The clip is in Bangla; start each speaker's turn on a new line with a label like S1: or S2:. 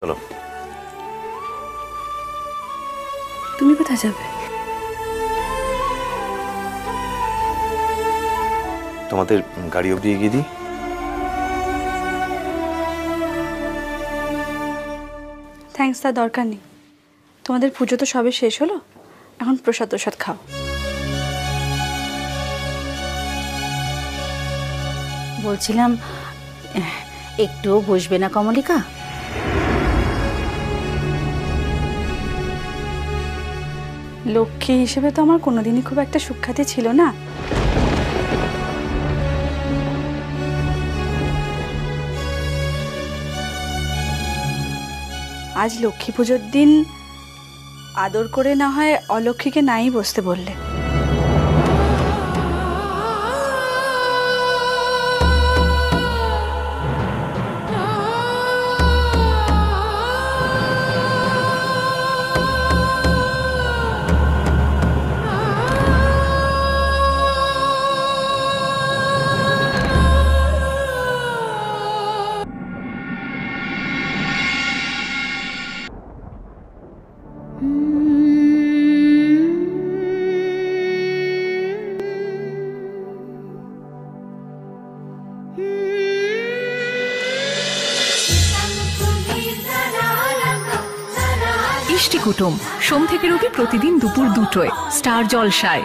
S1: চলো।
S2: তুমি কোথায় যাবে?
S1: তোমাদের গাড়ি অবধি এগিয়ে দিই।
S2: থ্যাঙ্কস, তার দরকার নেই। তোমাদের পুজো তো সবে শেষ হলো, এখন প্রসাদ প্রসাদ খাও।
S3: বলছিলাম একটুও বসবে না কমলিকা?
S2: লক্ষ্মী হিসেবে তো আমার কোনোদিনই খুব একটা সুখ্যাতি ছিল না। আজ লক্ষ্মী পুজোর দিন আদর করে না হয় অলক্ষ্মীকে নাই বসতে বললে।
S4: ইষ্টি কুটুম সোম থেকে রবি প্রতিদিন দুপুর 2টায় স্টার জলসায়।